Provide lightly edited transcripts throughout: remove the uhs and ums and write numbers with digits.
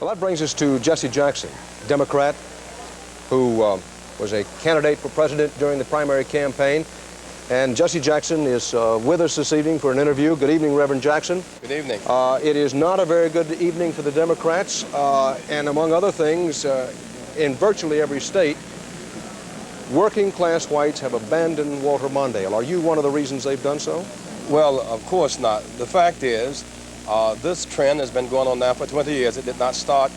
Well, that brings us to Jesse Jackson, Democrat, who was a candidate for president during the primary campaign. And Jesse Jackson is with us this evening for an interview. Good evening, Reverend Jackson. Good evening. It is not a very good evening for the Democrats. And among other things, in virtually every state, working-class whites have abandoned Walter Mondale. Are you one of the reasons they've done so? Well, of course not. The fact is, this trend has been going on now for 20 years. It did not start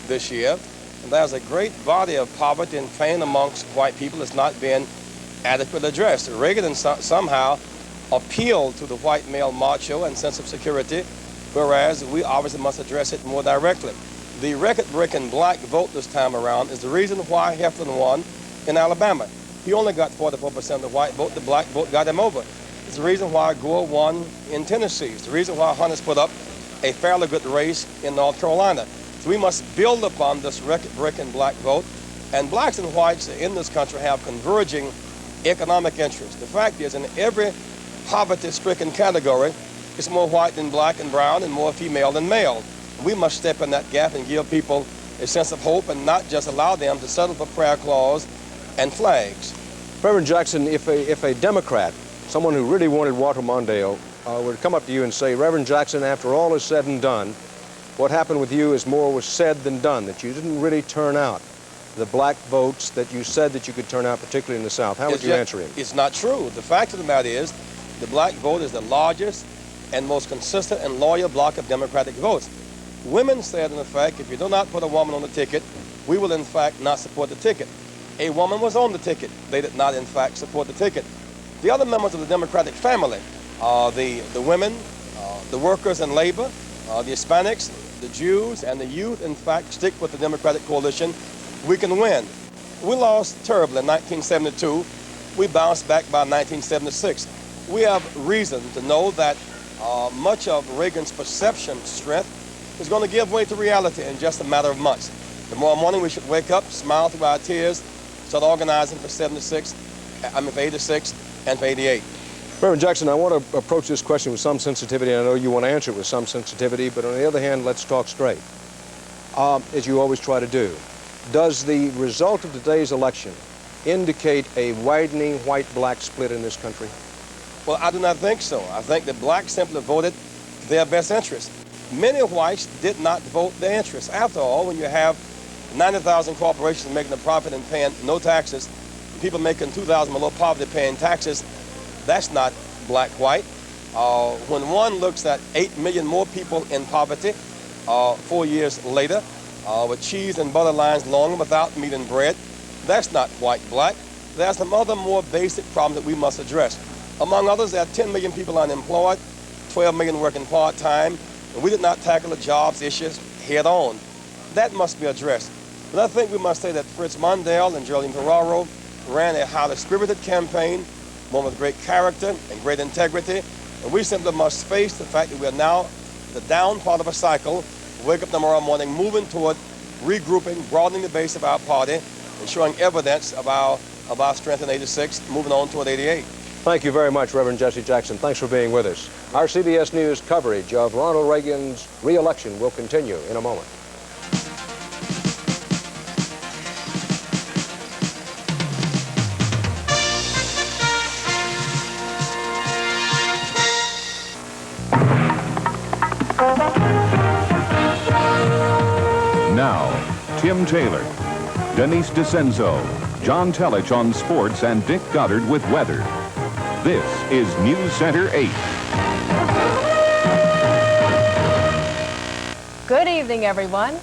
this year. And there's a great body of poverty and pain amongst white people that's not being adequately addressed. Reagan somehow appealed to the white male macho and sense of security, whereas we obviously must address it more directly. The record-breaking black vote this time around is the reason why Heflin won in Alabama. He only got 44% of the white vote. The black vote got him over. It's the reason why Gore won in Tennessee. It's the reason why Hunter's put up a fairly good race in North Carolina. So we must build upon this record-breaking black vote. And blacks and whites in this country have converging economic interests. The fact is, in every poverty-stricken category, it's more white than black and brown and more female than male. We must step in that gap and give people a sense of hope and not just allow them to settle for prayer clause and flags. Reverend Jackson, if a Democrat, someone who really wanted Walter Mondale, were to come up to you and say, Reverend Jackson, after all is said and done, what happened with you is more was said than done, that you didn't really turn out the black votes that you said that you could turn out, particularly in the South. How would you answer him? It's not true. The fact of the matter is, the black vote is the largest and most consistent and loyal block of Democratic votes. Women said, in effect, if you do not put a woman on the ticket, we will, in fact, not support the ticket. A woman was on the ticket. They did not, in fact, support the ticket. The other members of the Democratic family, the women, the workers and labor, the Hispanics, the Jews, and the youth, in fact, stick with the Democratic coalition. We can win. We lost terribly in 1972. We bounced back by 1976. We have reason to know that much of Reagan's perception strength is going to give way to reality in just a matter of months. Tomorrow morning we should wake up, smile through our tears, start organizing for 86 and for 88. Reverend Jackson, I want to approach this question with some sensitivity. I know you want to answer it with some sensitivity, but on the other hand, let's talk straight, as you always try to do. Does the result of today's election indicate a widening white-black split in this country? Well, I do not think so. I think that blacks simply voted for their best interest. Many whites did not vote their interests. After all, when you have 90,000 corporations making a profit and paying no taxes, people making 2,000 below poverty paying taxes, that's not black-white. When one looks at 8 million more people in poverty 4 years later, with cheese and butter lines longer without meat and bread, that's not white-black. There are some other more basic problems that we must address. Among others, there are 10 million people unemployed, 12 million working part-time, and we did not tackle the jobs issues head-on. That must be addressed. But I think we must say that Fritz Mondale and Geraldine Ferraro ran a highly spirited campaign, one with great character and great integrity, and we simply must face the fact that we are now the down part of a cycle, wake up tomorrow morning moving toward regrouping, broadening the base of our party, and showing evidence of our strength in 86, moving on toward 88. Thank you very much, Reverend Jesse Jackson. Thanks for being with us. Our CBS News coverage of Ronald Reagan's re-election will continue in a moment. Now, Tim Taylor, Denise DeCenzo, John Telich on sports, and Dick Goddard with weather. This is News Center 8. Good evening, everyone.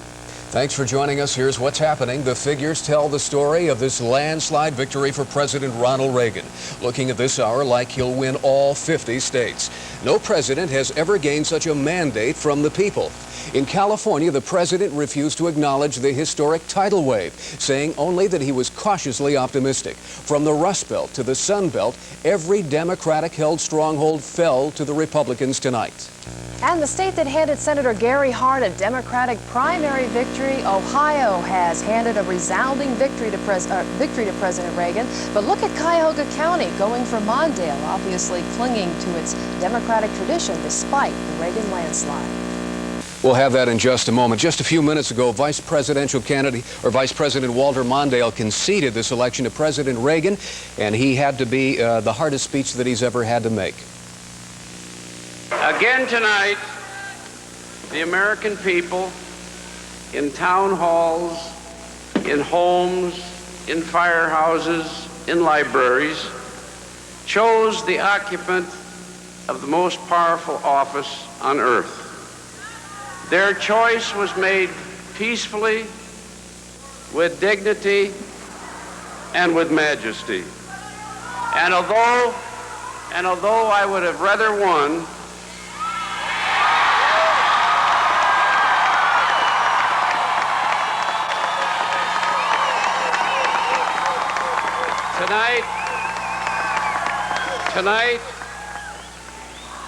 Thanks for joining us. Here's what's happening. The figures tell the story of this landslide victory for President Ronald Reagan. Looking at this hour like he'll win all 50 states. No president has ever gained such a mandate from the people. In California, the president refused to acknowledge the historic tidal wave, saying only that he was cautiously optimistic. From the Rust Belt to the Sun Belt, every Democratic-held stronghold fell to the Republicans tonight. And the state that handed Senator Gary Hart a Democratic primary victory, Ohio, has handed a resounding victory to President Reagan. But look at Cuyahoga County going for Mondale, obviously clinging to its Democratic tradition despite the Reagan landslide. We'll have that in just a moment. Just a few minutes ago, Vice President Walter Mondale conceded this election to President Reagan, and he had to be the hardest speech that he's ever had to make. Again tonight, the American people, in town halls, in homes, in firehouses, in libraries, chose the occupant of the most powerful office on earth. Their choice was made peacefully, with dignity, and with majesty. And although I would have rather won,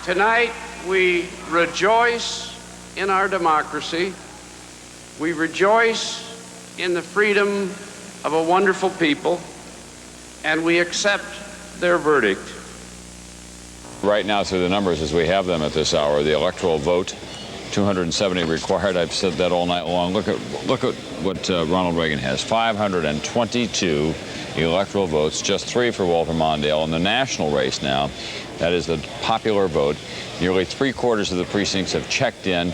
Tonight we rejoice in our democracy. We rejoice in the freedom of a wonderful people, and we accept their verdict. Right now, through the numbers as we have them at this hour, the electoral vote, 270 required. I've said that all night long. Look at what Ronald Reagan has. 522 electoral votes, just 3 for Walter Mondale. In the national race now, that is the popular vote, nearly 3/4 of the precincts have checked in.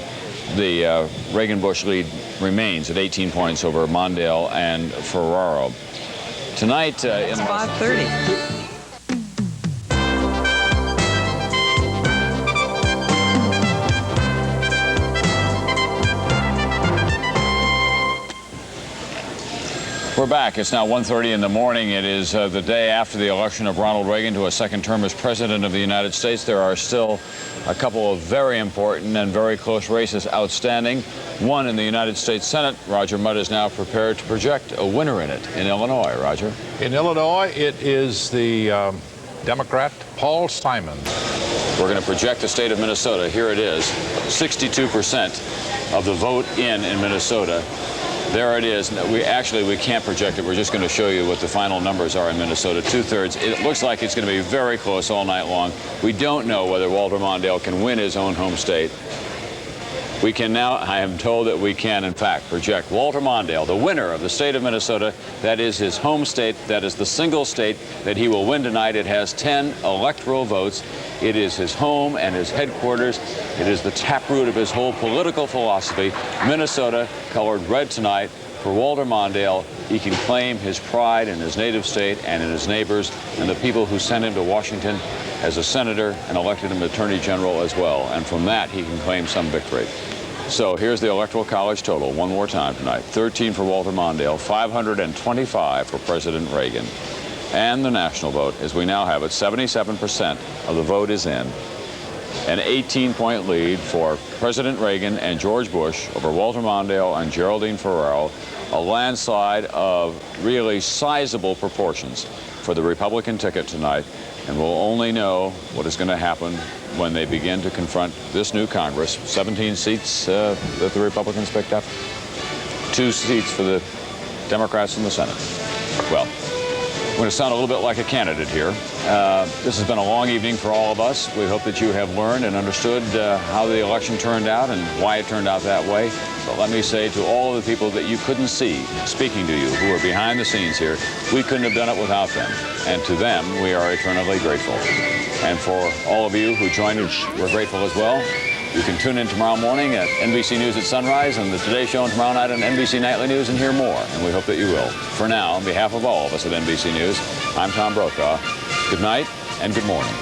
The Reagan-Bush lead remains at 18 points over Mondale and Ferraro. Tonight, it's 5:30. We're back. It's now 1:30 in the morning. It is the day after the election of Ronald Reagan to a second term as President of the United States. There are still a couple of very important and very close races outstanding. One in the United States Senate. Roger Mudd is now prepared to project a winner in it in Illinois. Roger? In Illinois, it is the Democrat Paul Simon. We're going to project the state of Minnesota. Here it is. 62% of the vote in Minnesota. There it is. We can't project it. We're just going to show you what the final numbers are in Minnesota. 2/3. It looks like it's going to be very close all night long. We don't know whether Walter Mondale can win his own home state. We can now, I am told that we can, in fact, project Walter Mondale, the winner of the state of Minnesota. That is his home state. That is the single state that he will win tonight. It has 10 electoral votes. It is his home and his headquarters. It is the taproot of his whole political philosophy. Minnesota, colored red tonight. For Walter Mondale, he can claim his pride in his native state and in his neighbors and the people who sent him to Washington as a senator and elected him attorney general as well. And from that, he can claim some victory. So here's the Electoral College total one more time tonight. 13 for Walter Mondale, 525 for President Reagan. And the national vote, as we now have it, 77% of the vote is in. An 18-point lead for President Reagan and George Bush over Walter Mondale and Geraldine Ferraro. A landslide of really sizable proportions for the Republican ticket tonight. And we'll only know what is going to happen when they begin to confront this new Congress. 17 seats that the Republicans picked up. 2 seats for the Democrats in the Senate. Well, I'm going to sound a little bit like a candidate here. This has been a long evening for all of us. We hope that you have learned and understood how the election turned out and why it turned out that way. But let me say to all of the people that you couldn't see speaking to you, who are behind the scenes here, we couldn't have done it without them. And to them, we are eternally grateful. And for all of you who joined us, we're grateful as well. You can tune in tomorrow morning at NBC News at sunrise and the Today Show and tomorrow night on NBC Nightly News and hear more. And we hope that you will. For now, on behalf of all of us at NBC News, I'm Tom Brokaw. Good night and good morning.